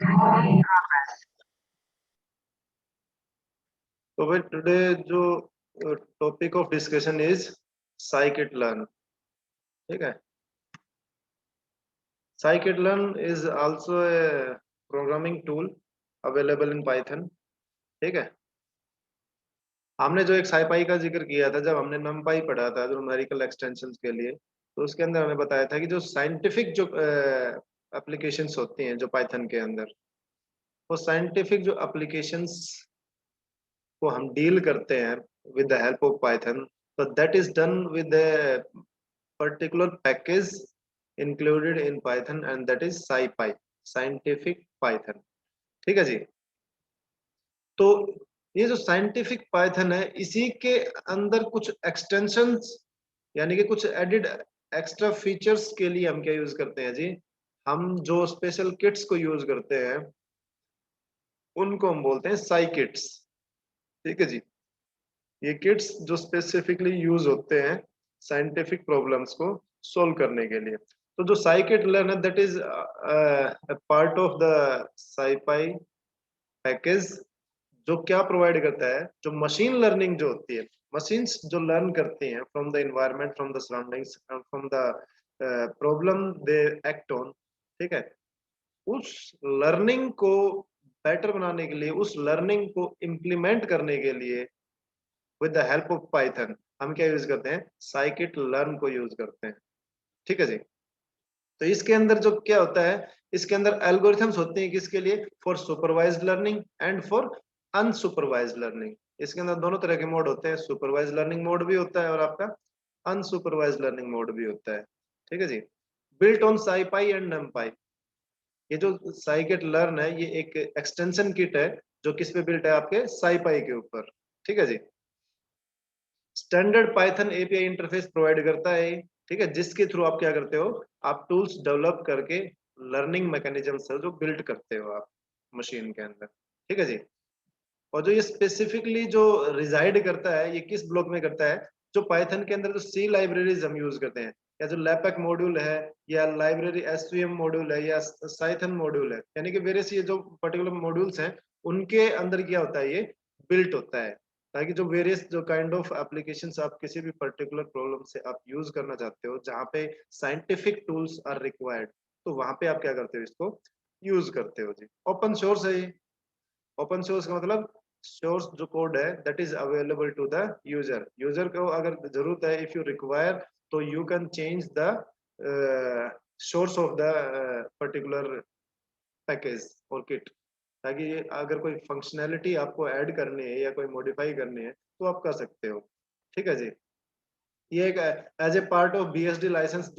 तो भाई टुडे जो topic of discussion is scikit learn. ठीक है, scikit learn is also a programming tool available in Python. ठीक है, हमने जो एक साइपाई का जिक्र किया था जब हमने नमपाई पढ़ा था जो न्यूमेरिकल एक्सटेंशंस के लिए, तो उसके अंदर हमने बताया था कि जो साइंटिफिक जो एप्लीकेशंस होती हैं जो पाइथन के अंदर, वो साइंटिफिक जो एप्लीकेशंस को हम डील करते हैं with the help of Python, तो that is done with particular package included in Python and that is SciPy, scientific Python। ठीक है जी। तो ये जो साइंटिफिक पाइथन है इसी के अंदर कुछ एक्सटेंशंस यानी कि कुछ एडिड एक्स्ट्रा फीचर्स के लिए हम क्या यूज करते हैं जी, हम जो स्पेशल किट्स को यूज करते हैं उनको हम बोलते हैं साई किट्स। ठीक है जी, ये किट्स जो स्पेसिफिकली यूज होते हैं साइंटिफिक प्रॉब्लम्स को सॉल्व करने के लिए। तो जो scikit learner that is part of the SciPy package, जो क्या प्रोवाइड करता है, जो मशीन लर्निंग जो होती है, मशीन्स जो लर्न करती हैं from the environment, from the surroundings, from the problem they act on. ठीक है, उस लर्निंग को बेटर बनाने के लिए, उस लर्निंग को इम्प्लीमेंट करने के लिए with the help of Python हम क्या यूज करते हैं, साइकिट लर्न को यूज करते हैं। ठीक है जी। तो इसके अंदर जो क्या होता है, इसके अंदर एल्गोरिथम्स होते हैं किसके लिए, for supervised learning and for unsupervised learning. इसके अंदर दोनों तरह के मोड होते हैं, सुपरवाइज्ड लर्निंग मोड भी होता है और आपका अनसुपरवाइज्ड लर्निंग मोड भी होता है। ठीक है जी। बिल्ट ऑन साइपाई एंड नमपाई, ये जो साइकिट लर्न है ये एक एक्सटेंशन किट है जो किस पे बिल्ट है, आपके साइपाई के ऊपर। ठीक है जी। Standard Python API interface provide करता है। ठीक है, जिसके थ्रू आप क्या करते हो, आप टूल्स डेवलप करके लर्निंग मैकेनिज्म से जो बिल्ड करते हो आप मशीन के अंदर। ठीक है जी। और जो ये स्पेसिफिकली जो रिजाइड करता है, ये किस ब्लॉक में करता है, जो पाइथन के अंदर जो सी लाइब्रेरीज हम यूज करते हैं, या जो लैपक मॉड्यूल है, या लाइब्रेरी एसवीएम मॉड्यूल है, या साइथन मॉड्यूल है, यानी कि वेरियस ये जो पर्टिकुलर मॉड्यूल्स हैं उनके अंदर क्या होता है, ये बिल्ट होता है, ताकि जो वेरियस जो काइंड ऑफ एप्लीकेशंस आप किसी भी पर्टिकुलर प्रॉब्लम से आप यूज करना चाहते हो, जहाँ पे साइंटिफिक टूल्स आर रिक्वायर्ड, तो वहां पे आप क्या करते हो, इसको यूज करते हो जी। ओपन सोर्स है ये। ओपन सोर्स का मतलब सोर्स जो कोड है that is available to the user, user को अगर जरूरत है, इफ यू रिक्वायर, तो you can change the source of the particular package और किट, ताकि ये अगर कोई फंक्शनैलिटी आपको ऐड करनी है या कोई मॉडिफाई करनी है तो आप कर सकते हो। ठीक है जी। ये एक as a part of BSD license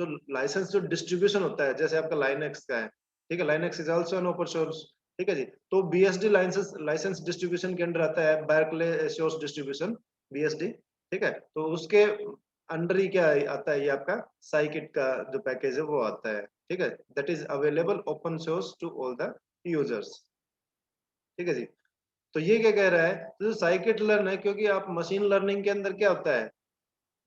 जो डिस्ट्रीब्यूशन होता है, जैसे आपका लाइनक्स का है। ठीक है, Linux is also an open source. ठीक है जी। तो बीएसडी लाइसेंस लाइसेंस डिस्ट्रीब्यूशन के अंडर आता है बैर्कले सोर्स डिस्ट्रीब्यूशन, बीएसडी। ठीक है, तो उसके अंडर ही क्या आता है, ये आपका साइकिट का जो पैकेज है वो आता है। ठीक है, that is available open source to all the users. ठीक है जी। तो ये क्या कह रहा है, तो जो साइकिट लर्न है, क्योंकि आप मशीन लर्निंग के अंदर क्या होता है,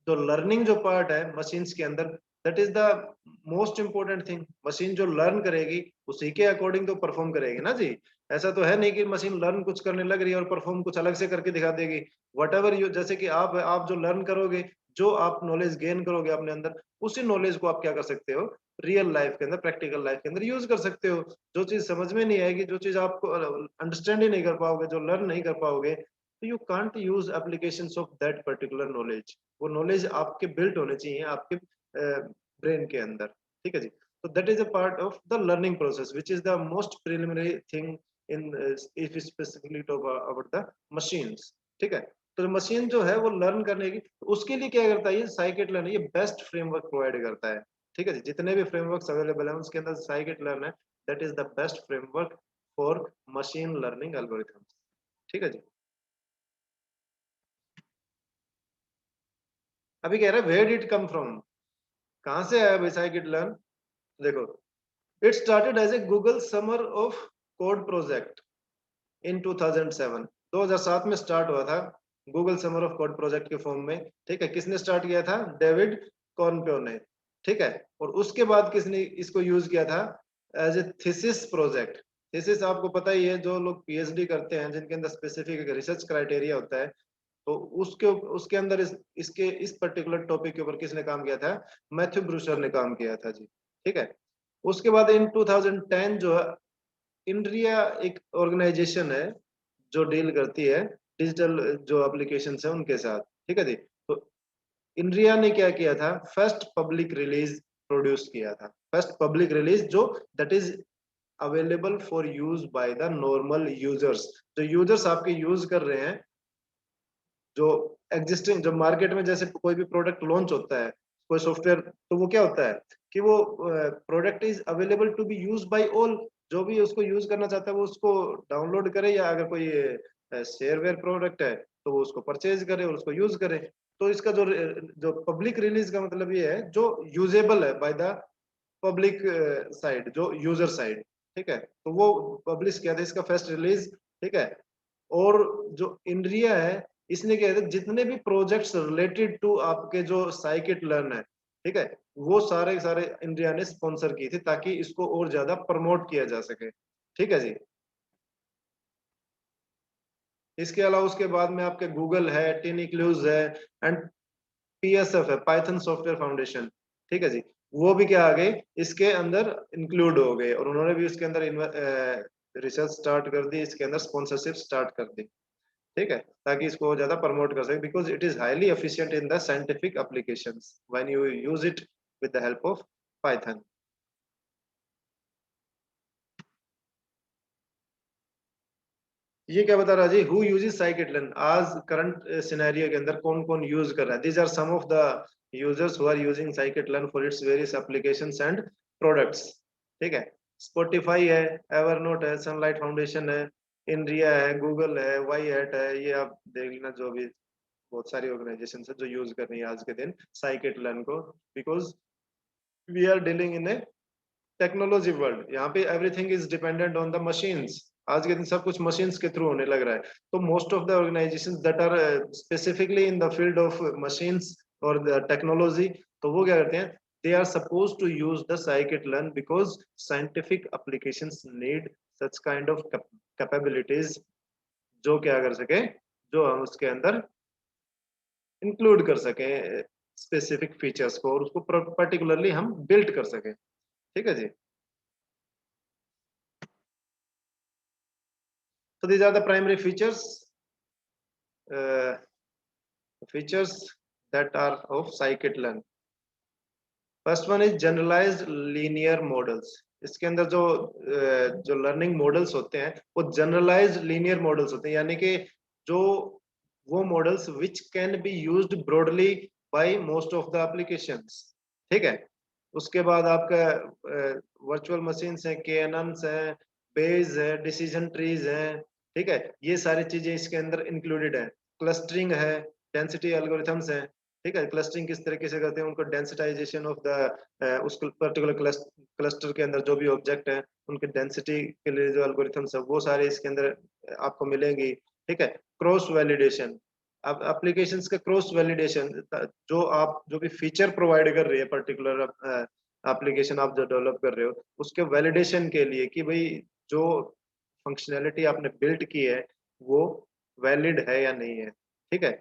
तो लर्निंग जो पार्ट है मशीन्स के अंदर, that is the most important thing. Machine जो लर्न करेगी उसी के अकॉर्डिंग तो परफॉर्म करेगी ना जी। ऐसा तो है नहीं कि मशीन लर्न कुछ करने लग रही है और परफॉर्म कुछ अलग से करके दिखा देगी। वट एवर यू, जैसे कि आप जो लर्न करोगे, जो आप नॉलेज गेन करोगे अपने अंदर, उसी नॉलेज को आप क्या कर सकते हो, रियल लाइफ के अंदर, प्रैक्टिकल लाइफ के अंदर यूज कर सकते हो। जो चीज समझ में नहीं आएगी, जो चीज आपको अंडरस्टैंड ही नहीं कर पाओगे, जो लर्न नहीं कर पाओगे, तो you can't use applications of that particular knowledge. वो नॉलेज आपके बिल्ट होने चाहिए आपके ब्रेन के अंदर। ठीक है जी। तो that is a part of the learning process which is the most preliminary thing in, if specifically talk about the machines. ठीक है, तो मशीन जो है वो लर्न करने की, तो उसके लिए क्या करता है, ये साइकिट लर्न ये बेस्ट फ्रेमवर्क प्रोवाइड करता है। ठीक है जी, जितने भी फ्रेमवर्क्स अवेलेबल है उसके अंदर साइकिट लर्न है, that is the best framework for machine learning algorithms. ठीक है जी। अभी कह रहे हैं वेयर डिड कम फ्रॉम, कहां से आया भाई साइकिट लर्न। देखो, it started as a Google summer of code project in 2007। 2007 में स्टार्ट हुआ था Google summer of code project के फॉर्म में। ठीक है, किसने स्टार्ट किया था, डेविड कॉर्नप्यो ने। ठीक है, और उसके बाद किसने इसको यूज किया था, as a thesis project. Thesis आपको पता ही है, जो लोग पीएचडी करते हैं जिनके अंदर स्पेसिफिक एक रिसर्च क्राइटेरिया होता है, तो उसके अंदर इसके इस पर्टिकुलर टॉपिक के ऊपर किसने काम किया था? मैथ्यू ब्रूशर ने काम किया था जी। ठीक है। उसके बाद इन 2010 जो है, इंड्रिया एक ऑर्गेनाइजेशन है जो डील करती है डिजिटल जो एप्लीकेशन है उनके साथ। ठीक है जी। तो इंड्रिया ने क्या किया था? फर्स्ट पब्लिक रिलीज प्रोड्यूस किया था। फर्स्ट पब्लिक रिलीज जो that is available for use by the normal users. जो यूजर्स आपके यूज कर रहे हैं, जो एग्जिस्टिंग, जो मार्केट में जैसे कोई भी प्रोडक्ट लॉन्च होता है, कोई सॉफ्टवेयर, तो वो क्या होता है कि वो product is available to be use by all. जो भी उसको यूज करना चाहता है वो उसको डाउनलोड करे, या अगर कोई शेयरवेयर प्रोडक्ट है तो वो उसको परचेज करे और उसको यूज करे। तो इसका जो जो पब्लिक रिलीज का मतलब ये है जो यूजेबल है बाय द पब्लिक साइड, जो यूजर साइड। ठीक है। तो वो पब्लिश किया था इसका फर्स्ट रिलीज। ठीक है। और जो इंड्रिया है, इसने क्या है, जितने भी प्रोजेक्ट्स रिलेटेड टू आपके जो साइकिट लर्न है, ठीक है, वो सारे सारे इंडिया ने स्पॉन्सर की थी ताकि इसको और ज्यादा प्रमोट किया जा सके। ठीक है जी। इसके अलावा उसके बाद में आपके गूगल है, टिनिक्लूज है, एंड पीएसएफ है, पाइथन सॉफ्टवेयर फाउंडेशन। ठीक है जी। वो भी क्या आ गए इसके अंदर इंक्लूड हो गए, और उन्होंने भी इसके अंदर रिसर्च स्टार्ट कर दी, इसके अंदर स्पॉन्सरशिप स्टार्ट कर दी। ठीक है। ताकि इसको ज्यादा प्रमोट कर सके, because it is highly efficient in the scientific applications when you use it with the help of Python. ये क्या बता रहा जी? हु यूजेस scikit-learn आज करंट सिनेरियो के अंदर कौन कौन यूज कर रहा है? These are some of the users who are using scikit-learn for its various applications and products. ठीक है। स्पॉटिफाई है, एवरनोट है, सनलाइट फाउंडेशन है, इंडिया है, गूगल है, वाई हैट है, ये आप देख लेना, जो भी बहुत सारी ऑर्गेनाइजेशन है जो यूज कर रही है आज के दिन scikit-learn को। Because we are dealing in a technology world, यहाँ पे everything is dependent on the machines. आज के दिन सब कुछ मशीन्स के थ्रू होने लग रहा है। तो most of the organisations that are specifically in the field of machines और द टेक्नोलॉजी, तो वो क्या करते हैं? They are suppose to use the scikit-learn because scientific applications need such kind of capabilities, जो क्या कर सके, जो हम उसके अंदर इंक्लूड कर सके स्पेसिफिक फीचर्स को, और उसको पर्टिकुलरली हम बिल्ड कर सके। ठीक है जी। So these are the primary uh, features that are of scikit-learn. First one is generalised linear models. इसके अंदर जो लर्निंग मॉडल्स होते हैं वो जनरलाइज्ड लीनियर मॉडल्स होते हैं, यानी कि जो वो models which can be used broadly by most of the applications. ठीक है। उसके बाद आपका वर्चुअल मशीन्स हैं, केएनएन्स हैं, बेज है, डिसीजन ट्रीज हैं। ठीक है। ये सारी चीजें इसके अंदर इंक्लूडेड है। क्लस्टरिंग है, डेंसिटी एल्गोरिथम्स हैं। ठीक है। क्लस्टरिंग किस तरीके से करते हैं? उनको डेंसिटाइजेशन ऑफ द उस पर्टिकुलर क्लस्टर के अंदर जो भी ऑब्जेक्ट है उनके डेंसिटी के लिए जो एल्गोरिथम्स है वो सारे इसके अंदर आपको मिलेंगी। ठीक है। क्रॉस वैलिडेशन, अब एप्लीकेशंस का क्रॉस वैलिडेशन, जो भी फीचर प्रोवाइड कर रही है पर्टिकुलर एप्लीकेशन आप जो डेवलप कर रहे हो, उसके वैलिडेशन के लिए कि भाई जो फंक्शनैलिटी आपने बिल्ट की है वो वैलिड है या नहीं है। ठीक है।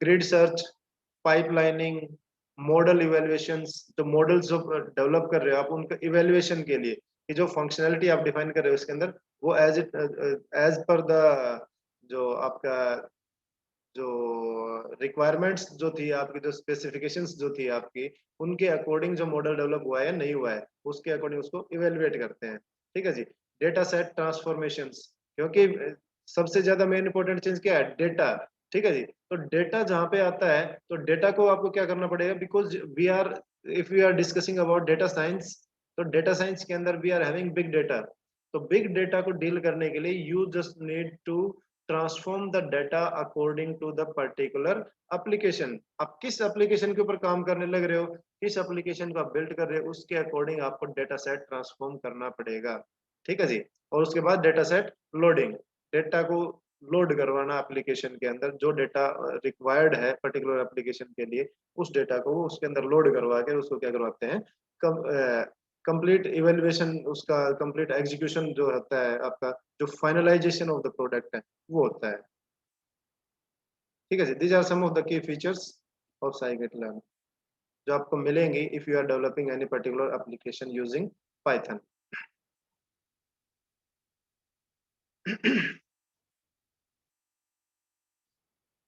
ग्रिड सर्च, पाइपलाइनिंग, मॉडल इवेल्युएशंस, जो मॉडल्स जो डेवलप कर रहे हो आप उनका इवेल्युएशन के लिए कि जो फंक्शनैलिटी आप डिफाइन कर रहे हो इसके अंदर वो एज पर द जो आपका जो रिक्वायरमेंट्स जो थी आपकी, जो स्पेसिफिकेशंस जो थी आपकी, उनके अकॉर्डिंग जो मॉडल डेवलप हुआ है नहीं हुआ है, उसके अकॉर्डिंग उसको इवेलुएट करते हैं। ठीक है जी। डेटा सेट ट्रांसफॉर्मेशंस, क्योंकि सबसे ज्यादा मेन इंपॉर्टेंट चीज क्या है? डेटा। ठीक है जी। तो डेटा जहाँ पे आता है तो डेटा को आपको क्या करना पड़ेगा? Because we are if we are discussing about data science, तो डेटा साइंस के अंदर we are having big data. तो बिग डेटा को डील करने के लिए you just need to transform the data according to the particular application. आप किस एप्लीकेशन के ऊपर काम करने लग रहे हो, किस एप्लीकेशन को आप बिल्ड कर रहे हो, उसके अकॉर्डिंग आपको डेटा सेट ट्रांसफॉर्म करना पड़ेगा। ठीक है जी। और उसके बाद डेटा सेट लोडिंग, डेटा को लोड करवाना एप्लीकेशन के अंदर, जो डेटा रिक्वायर्ड है पर्टिकुलर एप्लीकेशन के लिए उस डेटा को उसके अंदर लोड करवा के उसको क्या करवाते हैं, कंप्लीट इवेल्युएशन, उसका कंप्लीट एग्जीक्यूशन जो होता है आपका, जो फाइनलाइजेशन ऑफ द प्रोडक्ट है वो होता है। ठीक है जी, these are some of the key features of scikit learn जो आपको मिलेंगी if you are developing any particular application using Python.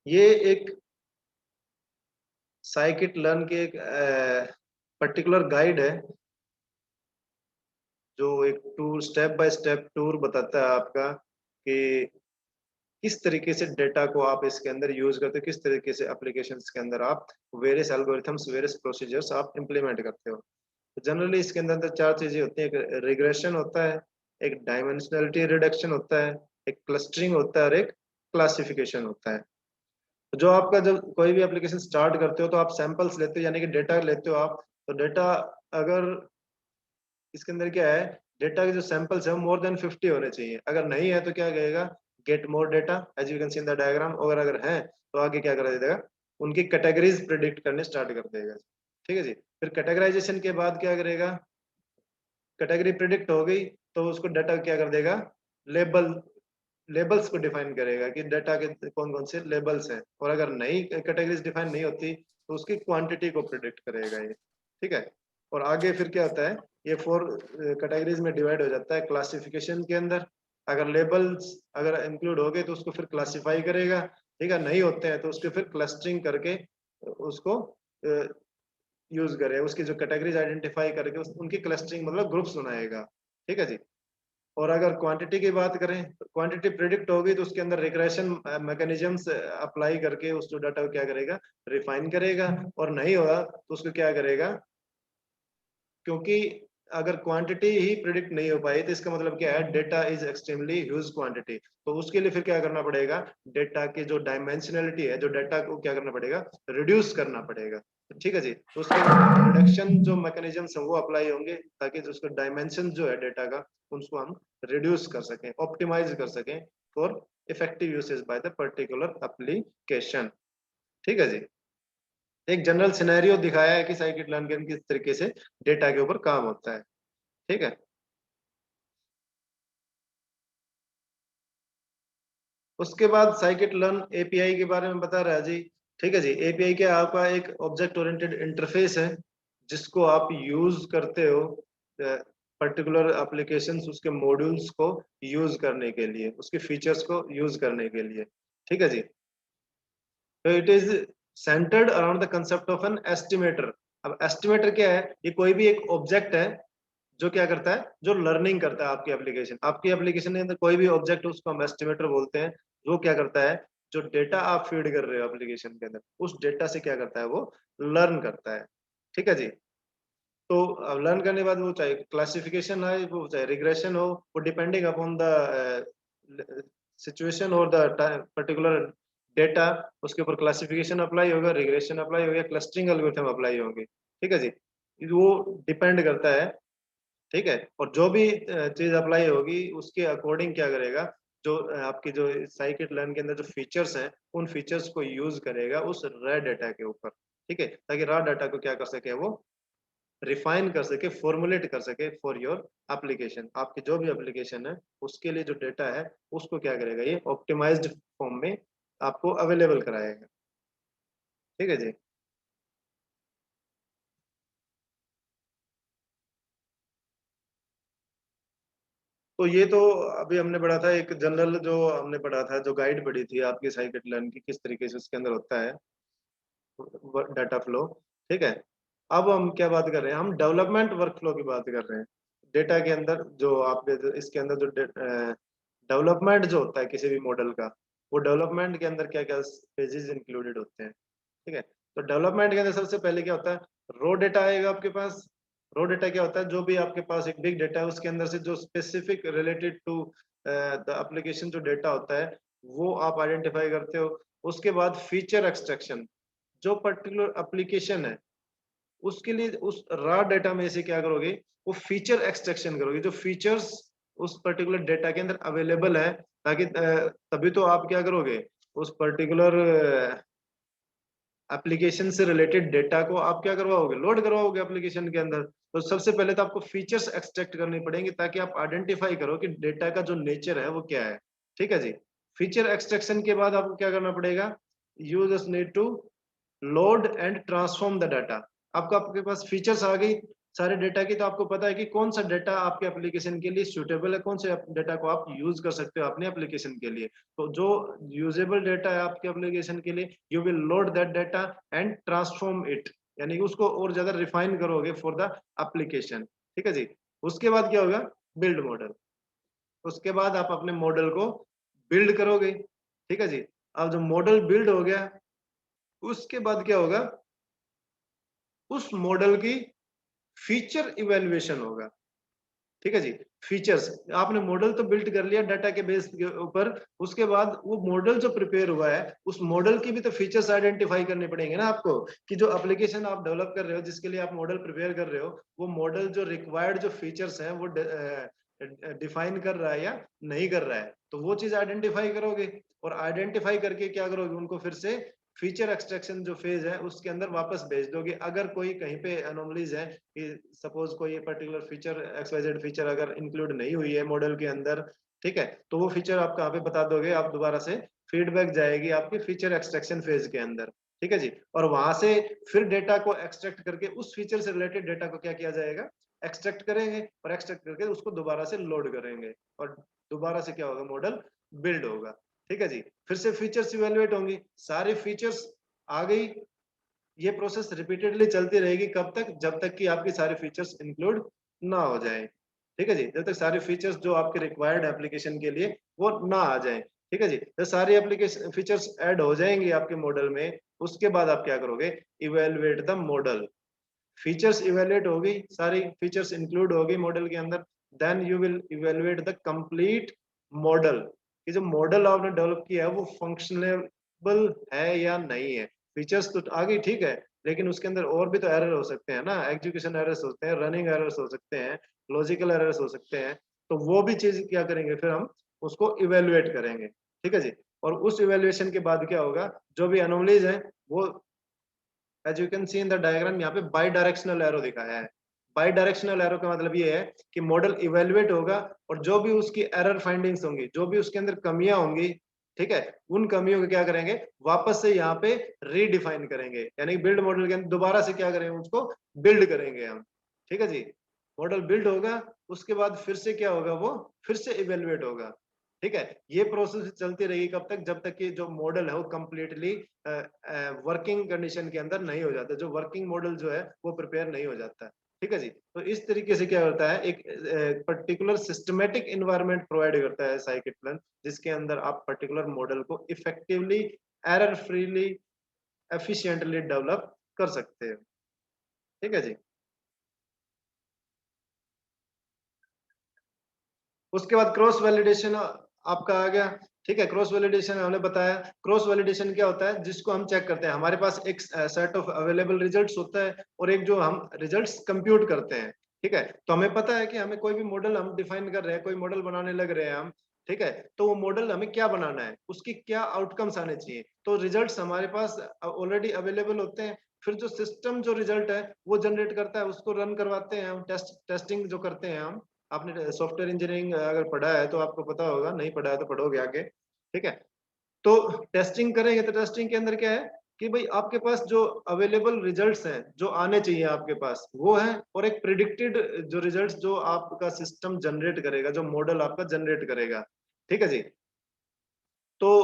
ये एक साइकिट लर्न के एक पर्टिकुलर गाइड है जो एक tour step by step tour बताता है आपका कि किस तरीके से डेटा को आप इसके अंदर यूज करते हो, किस तरीके से एप्लीकेशंस के अंदर आप वेरियस एल्गोरिथम्स, वेरियस प्रोसीजर्स आप इंप्लीमेंट करते हो। तो जनरली इसके अंदर तो चार चीजें होती हैं, एक रिग्रेशन होता है, एक डायमेंशनलिटी रिडक्शन होता है, एक क्लस्टरिंग होता है और एक क्लासिफिकेशन होता है। तो जो आपका जब कोई भी एप्लीकेशन स्टार्ट करते हो तो आप सैंपल्स लेते हो, यानी कि डेटा लेते हो आप। तो डेटा अगर इसके अंदर क्या है, डेटा के जो सैंपल्स है वो मोर देन 50 होने चाहिए। अगर नहीं है तो क्या कहेगा, get more data as you can see in the diagram. और अगर है तो आगे क्या कर देगा, उनकी कैटेगरीज प्रिडिक्ट करने स्टार्ट कर देगा। ठीक है जी। फिर कैटेगराइजेशन के बाद क्या करेगा, कैटेगरी प्रिडिक्ट हो गई तो उसको डाटा क्या कर देगा, लेबल, लेबल्स को डिफाइन करेगा कि डाटा के कौन कौन से लेबल्स हैं। और अगर नई कैटेगरीज डिफाइन नहीं होती तो उसकी क्वांटिटी को प्रिडिक्ट करेगा ये। ठीक है। और आगे फिर क्या होता है, ये 4 कैटेगरीज में डिवाइड हो जाता है क्लासिफिकेशन के अंदर। अगर लेबल्स अगर इंक्लूड हो गए तो उसको फिर क्लासिफाई करेगा। ठीक है, नहीं होते हैं तो उसके फिर क्लस्टरिंग करके उसको यूज करे, उसकी जो कैटेगरीज आइडेंटिफाई करके उनकी क्लस्टरिंग मतलब ग्रुप्स बनाएगा। ठीक है जी। और अगर क्वांटिटी की बात करें, क्वांटिटी प्रिडिक्ट होगी तो उसके अंदर रिग्रेशन मैकेनिज्म्स अप्लाई करके उस जो डाटा को क्या करेगा, रिफाइन करेगा। और नहीं होगा तो उसको क्या करेगा, क्योंकि अगर क्वांटिटी ही प्रिडिक्ट नहीं हो पाई तो इसका मतलब क्या है, data is extremely huge quantity. तो उसके लिए फिर क्या करना पड़ेगा, डेटा की जो डायमेंशनलिटी है, जो डेटा को क्या करना पड़ेगा, रिड्यूस करना पड़ेगा। ठीक है जी। तो उसके रिडक्शन जो मैकेनिज्म्स हैं वो अप्लाई होंगे ताकि जो उसका डायमेंशन जो है डेटा का, उसको हम रिड्यूस कर सकें, ऑप्टिमाइज कर सकें for effective usage by the particular application. ठीक है जी। एक जनरल सिनेरियो दिखाया है कि साइकिट लर्न किस तरीके से डेटा के ऊपर काम होता है। ठीक है। उसके बाद साइकिट लर्न एपीआई के बारे में बता रहा है जी। ठीक है जी। एपीआई क्या, आपका एक ऑब्जेक्ट ओरिएंटेड इंटरफेस है जिसको आप यूज करते हो पर्टिकुलर एप्लीकेशंस, उसके मॉड्यूल्स को यूज करने के लिए, उसके फीचर्स को यूज करने के लिए। ठीक है जी। तो it is centred around the concept of an estimator. अब एस्टिमेटर क्या है, ये कोई भी एक ऑब्जेक्ट है जो क्या करता है, जो लर्निंग करता है आपकी एप्लीकेशन के अंदर कोई भी ऑब्जेक्ट उसको हम एस्टिमेटर बोलते हैं। वो क्या करता है, जो डेटा आप फीड कर रहे हो एप्लीकेशन के अंदर, उस डेटा से क्या करता है, वो लर्न करता है। ठीक है जी। तो लर्न करने के बाद वो चाहे क्लासिफिकेशन है, वो चाहे रिग्रेशन हो, वो डिपेंडिंग अपॉन द सिचुएशन और द पर्टिकुलर डेटा, उसके ऊपर क्लासिफिकेशन अप्लाई होगा, रिग्रेशन अप्लाई होगा, क्लस्टरिंग एल्गोरिथम अप्लाई होंगे। ठीक है जी। वो डिपेंड करता है। ठीक है। और जो भी चीज अप्लाई होगी उसके अकॉर्डिंग क्या करेगा, जो आपकी जो साइकिट लर्न के अंदर जो फीचर्स हैं, उन फीचर्स को यूज करेगा उस रॉ डेटा के ऊपर। ठीक है, ताकि रॉ डाटा को क्या कर सके, वो रिफाइन कर सके, फॉर्मुलेट कर सके फॉर योर एप्लीकेशन। आपकी जो भी एप्लीकेशन है उसके लिए जो डेटा है उसको क्या करेगा, ये ऑप्टिमाइज्ड फॉर्म में आपको अवेलेबल कराएगा। ठीक है जी। तो ये तो अभी हमने पढ़ा था, एक जनरल जो हमने पढ़ा था, जो गाइड पढ़ी थी आपकी साइकिट लर्न की, किस तरीके से उसके अंदर होता है डाटा फ्लो। ठीक है। अब हम क्या बात कर रहे हैं, हम डेवलपमेंट वर्क फ्लो की बात कर रहे हैं। डेटा के अंदर जो आपके इसके अंदर जो डेवलपमेंट जो होता है किसी भी मॉडल का, वो डेवलपमेंट के अंदर क्या क्या फेजेस इंक्लूडेड होते हैं। ठीक है। तो डेवलपमेंट के अंदर सबसे पहले क्या होता है, रो डेटा आएगा आपके पास। रो डेटा क्या होता है, जो भी आपके पास एक बिग डेटा है उसके अंदर से जो specific related to the application जो डेटा होता है वो आप आइडेंटिफाई करते हो। उसके बाद फीचर एक्सट्रैक्शन, जो पर्टिकुलर एप्लीकेशन है उसके लिए उस रॉ डेटा में से क्या करोगे, वो फीचर एक्सट्रैक्शन करोगे, जो फीचर्स उस पर्टिकुलर डेटा के अंदर अवेलेबल है, ताकि तभी तो आप क्या करोगे, उस पर्टिकुलर एप्लीकेशन से रिलेटेड डेटा को आप क्या करवाओगे, लोड करवाओगे एप्लीकेशन के अंदर। तो सबसे पहले तो आपको फीचर्स एक्सट्रैक्ट करनी पड़ेंगी ताकि आप आइडेंटिफाई करो कि डेटा का जो नेचर है वो क्या है। ठीक है जी। फीचर एक्सट्रैक्शन के बाद आपको क्या करना पड़ेगा, you just need to load and transform the data. आपको आपके पास फीचर्स आ गई सारे डेटा की, तो आपको पता है कि कौन सा डेटा आपके एप्लीकेशन के लिए सूटेबल है, कौन से डेटा को आप यूज कर सकते हो अपने एप्लीकेशन के लिए। तो जो यूजेबल डेटा है आपके एप्लीकेशन के लिए, you will load that data and transform it, यानी कि उसको और ज्यादा रिफाइन करोगे फॉर द एप्लीकेशन। ठीक है जी। उसके बाद क्या होगा, बिल्ड मॉडल। उसके बाद आप अपने मॉडल को बिल्ड करोगे। ठीक है जी। अब जो मॉडल बिल्ड हो गया, उसके बाद क्या होगा, उस मॉडल की फीचर इवेल्युएशन होगा। ठीक है जी। फीचर्स, आपने मॉडल तो बिल्ड कर लिया डाटा के बेस के ऊपर, उसके बाद वो मॉडल जो प्रिपेयर हुआ है उस मॉडल की भी तो फीचर्स आइडेंटिफाई करने पड़ेंगे ना आपको, कि जो एप्लीकेशन आप डेवलप कर रहे हो, जिसके लिए आप मॉडल प्रिपेयर कर रहे हो, वो मॉडल जो रिक्वायर्ड जो फीचर्स हैं वो डिफाइन कर रहा है या नहीं कर रहा है। तो वो चीज आइडेंटिफाई करोगे, और आइडेंटिफाई करके क्या करोगे, उनको फिर से फीचर एक्सट्रैक्शन जो फेज है उसके अंदर वापस भेज दोगे। अगर कोई कहीं पे एनोमलीज है, कि सपोज कोई पर्टिकुलर फीचर XYZ फीचर अगर इंक्लूड नहीं हुई है मॉडल के अंदर, ठीक है, तो वो फीचर आप कहाँ पे बता दोगे, आप दोबारा से फीडबैक जाएगी आपके फीचर एक्सट्रैक्शन फेज के अंदर। ठीक है जी। और वहां से फिर डेटा को एक्सट्रैक्ट करके उस फीचर से रिलेटेड डेटा को क्या किया जाएगा, एक्सट्रैक्ट करेंगे, और एक्सट्रैक्ट करके उसको दोबारा से लोड करेंगे, और दोबारा से क्या होगा, मॉडल बिल्ड होगा। ठीक है जी। फिर से फीचर्स इवेलुएट होंगी, सारे फीचर्स आ गई, ये प्रोसेस रिपीटेडली चलती रहेगी। कब तक, जब तक कि आपकी सारे फीचर्स इंक्लूड ना हो जाए। ठीक है जी। जब तक सारे फीचर्स जो आपके रिक्वायर्ड एप्लीकेशन के लिए वो ना आ जाए। ठीक है जी। तो सारी एप्लीकेशन फीचर्स ऐड हो जाएंगी आपके मॉडल में, उसके बाद आप क्या करोगे, evaluate the model. Features evaluate होगी, सारी फीचर्स इंक्लूड होगी मॉडल के अंदर, then you will evaluate the complete model, कि जो मॉडल आपने डेवलप किया है वो फंक्शनेबल है या नहीं है। फीचर्स तो आ गई, ठीक है, लेकिन उसके अंदर और भी तो एरर हो सकते हैं ना, एग्जीक्यूशन एरर्स होते हैं, रनिंग एरर्स हो सकते हैं, लॉजिकल एरर्स हो सकते हैं। तो वो भी चीज क्या करेंगे, फिर हम उसको इवेलुएट करेंगे। ठीक है जी। और उस इवेल्युएशन के बाद क्या होगा, जो भी एनोमलीज है वो, as you can see in the diagram, यहाँ पे बाई डायरेक्शनल एरो दिखाया है। बाई डायरेक्शनल एरो का मतलब ये है कि मॉडल इवेलुएट होगा, और जो भी उसकी एरर फाइंडिंग्स होंगी, जो भी उसके अंदर कमियां होंगी, ठीक है, उन कमियों को क्या करेंगे, वापस से यहाँ पे रीडिफाइन करेंगे, यानी बिल्ड मॉडल के अंदर दोबारा से क्या करेंगे, उसको बिल्ड करेंगे हम। ठीक है जी। मॉडल बिल्ड होगा, उसके बाद फिर से क्या होगा, वो फिर से इवेलुएट होगा। ठीक है। ये प्रोसेस चलती रहेगी कब तक, जब तक कि जो मॉडल है वो कंप्लीटली वर्किंग कंडीशन के अंदर नहीं हो जाता, जो वर्किंग मॉडल जो है वो प्रिपेयर नहीं हो जाता। ठीक है जी। तो इस तरीके से क्या होता है, एक पर्टिकुलर सिस्टमेटिक इन्वायरमेंट प्रोवाइड करता है साइकिट, जिसके अंदर आप पर्टिकुलर मॉडल को effectively, error freely, efficiently develop कर सकते हो। ठीक है जी। उसके बाद क्रॉस वैलिडेशन आपका आ गया। ठीक है। क्रॉस वैलिडेशन हमने बताया, क्रॉस वैलिडेशन क्या होता है, जिसको हम चेक करते हैं, हमारे पास एक सेट ऑफ अवेलेबल रिजल्ट्स होता है, और एक जो हम रिजल्ट्स कंप्यूट करते हैं। ठीक है। तो हमें पता है कि हमें कोई भी मॉडल हम डिफाइन कर रहे हैं, कोई मॉडल बनाने लग रहे हैं हम, ठीक है, तो वो मॉडल हमें क्या बनाना है, उसकी क्या आउटकम्स आने चाहिए, तो रिजल्ट्स हमारे पास ऑलरेडी अवेलेबल होते हैं। फिर जो सिस्टम जो रिजल्ट है वो जनरेट करता है, उसको रन करवाते हैं हम, टेस्टिंग जो करते हैं हम। आपने सॉफ्टवेयर इंजीनियरिंग अगर पढ़ा है तो आपको पता होगा, नहीं पढ़ा है तो पढ़ोगे आगे। ठीक है। तो टेस्टिंग करेंगे, तो टेस्टिंग के अंदर क्या है कि भाई आपके पास जो अवेलेबल रिजल्ट्स हैं जो आने चाहिए आपके पास वो है, और एक प्रिडिक्टेड जो रिजल्ट्स जो आपका सिस्टम जनरेट करेगा, जो मॉडल आपका जनरेट करेगा। ठीक है जी। तो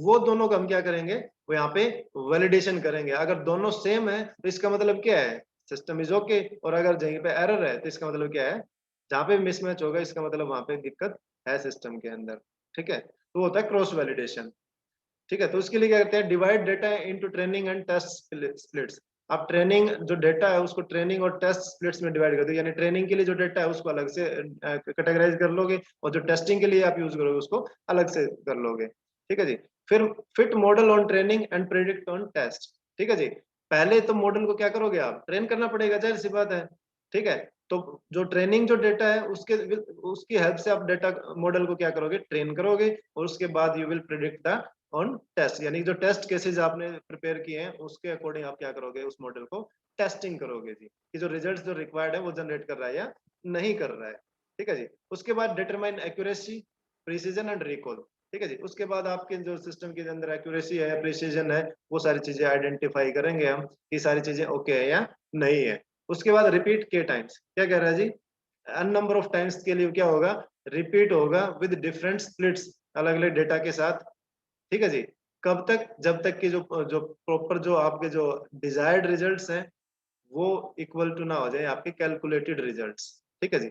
वो दोनों का हम क्या करेंगे, वो यहाँ पे वैलिडेशन करेंगे। अगर दोनों सेम है तो इसका मतलब क्या है, सिस्टम इज ओके। और अगर कहीं पे एरर है तो इसका मतलब क्या है, जहाँ पे मिसमैच होगा इसका मतलब वहां पे दिक्कत है सिस्टम के अंदर। ठीक है। तो होता है क्रॉस वैलिडेशन। ठीक है। तो उसके लिए क्या करते हैं, divide data into training and test splits. आप ट्रेनिंग जो डेटा है उसको ट्रेनिंग और टेस्ट स्प्लिट्स में डिवाइड कर दो, यानी ट्रेनिंग के लिए जो डेटा है उसको अलग से कैटेगराइज कर लोगे, और जो टेस्टिंग के लिए आप यूज करोगे उसको अलग से कर लोगे। ठीक है जी। फिर fit model on training and predict on test. ठीक है जी। पहले तो मॉडल को क्या करोगे, आप ट्रेन करना पड़ेगा, जाहिर सी बात है। ठीक है। तो जो ट्रेनिंग जो डेटा है उसके उसकी हेल्प से आप डेटा मॉडल को क्या करोगे, ट्रेन करोगे, और उसके बाद you will predict the on test, यानी जो टेस्ट केसेस आपने प्रिपेयर किए हैं उसके अकॉर्डिंग आप क्या करोगे, उस मॉडल को टेस्टिंग करोगे जी कि जो रिजल्ट्स जो रिक्वायर्ड है वो जनरेट कर रहा है या नहीं कर रहा है। ठीक है जी। उसके बाद determine accuracy, precision and recall. ठीक है जी। उसके बाद आपके जो सिस्टम के अंदर एक्यूरेसी है, प्रिसीजन है, वो सारी चीजें आइडेंटिफाई करेंगे हम कि सारी चीजें ओके है या नहीं है। उसके बाद रिपीट के टाइम्स, क्या कह रहा है जी, अन नंबर ऑफ टाइम्स के लिए क्या होगा, रिपीट होगा विद डिफरेंट स्प्लिट्स, अलग अलग डेटा के साथ। ठीक है जी। कब तक, जब तक कि जो जो प्रॉपर जो आपके जो डिजायर्ड रिजल्ट्स हैं वो इक्वल टू ना हो जाए आपके कैलकुलेटेड रिजल्ट्स। ठीक है जी।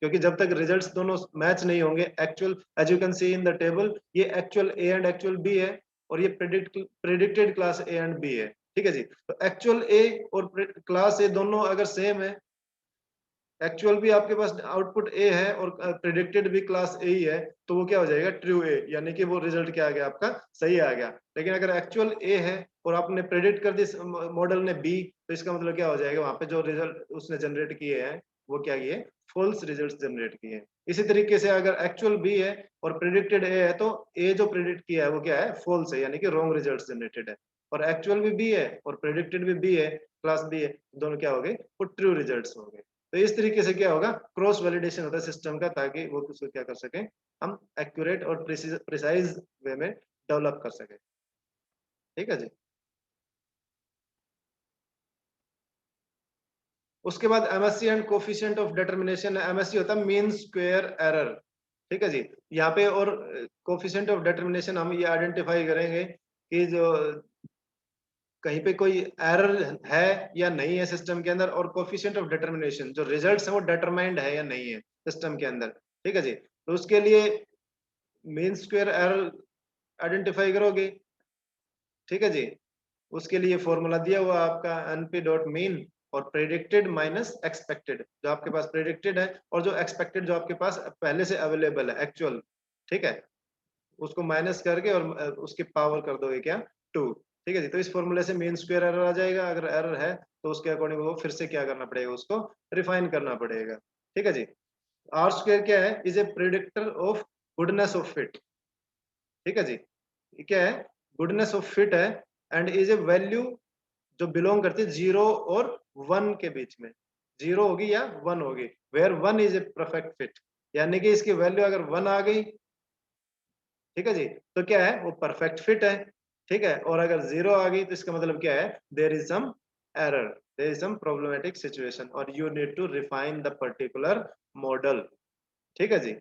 क्योंकि जब तक रिजल्ट्स दोनों मैच नहीं होंगे, actual as you can see in the table, ये actual a and actual b है और ये predicted class a and b है। ठीक है जी। तो एक्चुअल ए और क्लास ए दोनों अगर सेम है, एक्चुअल भी आपके पास आउटपुट ए है और प्रेडिक्टेड भी क्लास ए ही है, तो वो क्या हो जाएगा, ट्रू ए, यानी कि वो रिजल्ट क्या आ गया आपका, सही आ गया। लेकिन अगर एक्चुअल ए है और आपने प्रेडिक्ट कर दी मॉडल ने बी, तो इसका मतलब क्या हो जाएगा, वहां पे जो रिजल्ट उसने जनरेट किए हैं वो क्या किए, फॉल्स रिजल्ट जनरेट किए हैं। इसी तरीके से अगर एक्चुअल बी है और प्रेडिक्टेड ए है, तो ए जो प्रेडिक्ट किया है वो क्या है, फॉल्स है, यानी कि रॉन्ग रिजल्ट जनरेटेड है। और एक्चुअल भी बी है और प्रेडिक्टेड भी बी है, क्लास बी है, दोनों क्या हो गए, वो ट्रू रिजल्ट हो गए। तो इस तरीके से क्या होगा, क्रॉस वैलिडेशन होता है सिस्टम का, ताकि वो उसको क्या कर सके, हम एक्यूरेट और प्रिसाइज वे में डेवलप कर सके। ठीक है जी। उसके बाद MSc and coefficient of determination. MSc होता है मीन स्क्वायर एरर। ठीक है जी। यहाँ पे और कोफिशिएंट ऑफ डिटर्मिनेशन हम ये आइडेंटिफाई करेंगे कि जो कहीं पे कोई एरर है या नहीं है सिस्टम के अंदर, और कोफिशिएंट ऑफ डिटर्मिनेशन जो रिजल्ट्स है वो डिटरमाइंड है या नहीं है सिस्टम के अंदर। ठीक है जी। तो उसके लिए मीन स्क्वायर एरर आइडेंटिफाई करोगे। ठीक है जी। उसके लिए फॉर्मूला दिया हुआ आपका np डॉट मीन और प्रेडिक्टेड माइनस एक्सपेक्टेड, जो आपके पास प्रेडिक्टेड है और जो एक्सपेक्टेड जो आपके पास पहले से अवेलेबल है एक्चुअल। ठीक है। उसको माइनस करके और उसकी पावर कर दोगे क्या, 2। ठीक है जी। तो इस फॉर्मूले से मीन स्क्वायर एरर आ जाएगा। अगर एरर है तो उसके अकॉर्डिंग वो फिर से क्या करना पड़ेगा, उसको रिफाइन करना पड़ेगा। ठीक है जी। आर स्क्वायर क्या है, is a predictor of goodness of fit. ठीक है जी। ये क्या है, गुडनेस ऑफ फिट है, एंड इज ए वैल्यू जो बिलोंग करती है 0 और 1 के बीच में। 0 होगी या 1 होगी, where 1 is a perfect fit, यानी कि इसकी वैल्यू अगर 1 आ गई, ठीक है जी, तो क्या है, वो परफेक्ट फिट है। ठीक है। और अगर 0 आ गई तो इसका मतलब क्या है, there is some error, there is some problematic situation और you need to refine the particular model. ठीक है जी।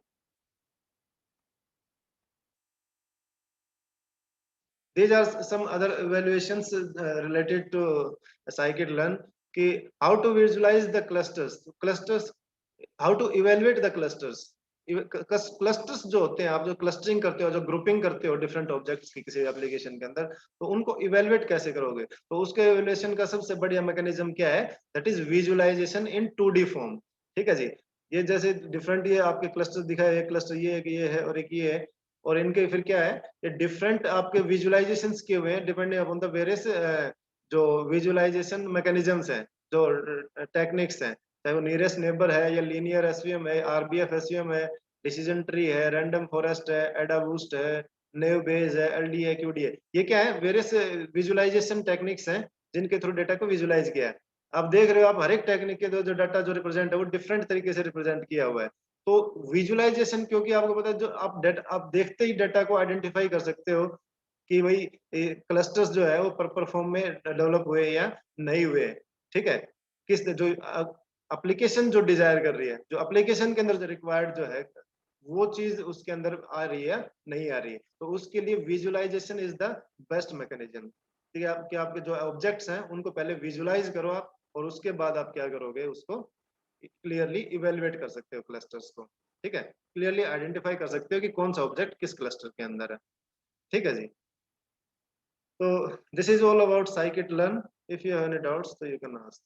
These are some other evaluations related to scikit-learn कि how to visualize the clusters, how to evaluate the clusters। Clusters जो होते हैं, आप जो clustering करते हो, जो ग्रुपिंग करते हो डिफरेंट ऑब्जेक्ट्स की किसी एप्लीकेशन के अंदर, तो उनको इवेलुएट कैसे करोगे, तो उसके इवेल्युएशन का सबसे बढ़िया मैकेनिज्म क्या है, that is visualisation in 2D form. ठीक है जी। ये जैसे डिफरेंट ये आपके क्लस्टर दिखाए, एक क्लस्टर ये है और एक ये है, और इनके फिर क्या है, ये डिफरेंट आपके विजुअलाइजेशन किए हुए हैं डिपेंडिंग अपॉन द वेरियस जो विजुअलाइजेशन मैकेनिज्म्स हैं, जो टेक्निक्स हैं, चाहे वो नियरेस्ट नेबर है या लीनियर एसवीएम है, आरबीएफ एसवीएम है, डिसीजन ट्री है, रैंडम फॉरेस्ट है, एडा बूस्ट है, नेव बेस है, एलडीए क्यूडी है। ये क्या है, वेरियस विजुअलाइजेशन टेक्निक्स हैं जिनके थ्रू डेटा को विजुअलाइज किया है। अब देख रहे हो आप, हर एक टेक्निक के जो डाटा जो रिप्रेजेंट है वो डिफरेंट तरीके से रिप्रेजेंट किया हुआ है। तो विजुअलाइजेशन, क्योंकि आपको पता है, जो आप देखते ही डाटा को आइडेंटिफाई कर सकते हो कि भाई क्लस्टर्स जो है वो प्रॉपर फॉर्म में डेवलप हुए या नहीं हुए। ठीक है। किस जो एप्लीकेशन जो डिजायर कर रही है, जो एप्लीकेशन के अंदर जो रिक्वायर्ड जो है, वो चीज उसके अंदर आ रही है नहीं आ रही है, तो उसके लिए visualisation is the best mechanism. ठीक है। आपके आपके जो ऑब्जेक्ट्स हैं उनको पहले विजुअलाइज करो आप, और उसके बाद आप क्या करोगे, उसको क्लियरली इवेलुएट कर सकते हो क्लस्टर्स को। ठीक है। क्लियरली आइडेंटिफाई कर सकते हो कि कौन सा ऑब्जेक्ट किस क्लस्टर के अंदर है। ठीक है जी। तो this is all about scikit-learn। If you have any doubts तो यू कैन आस्क।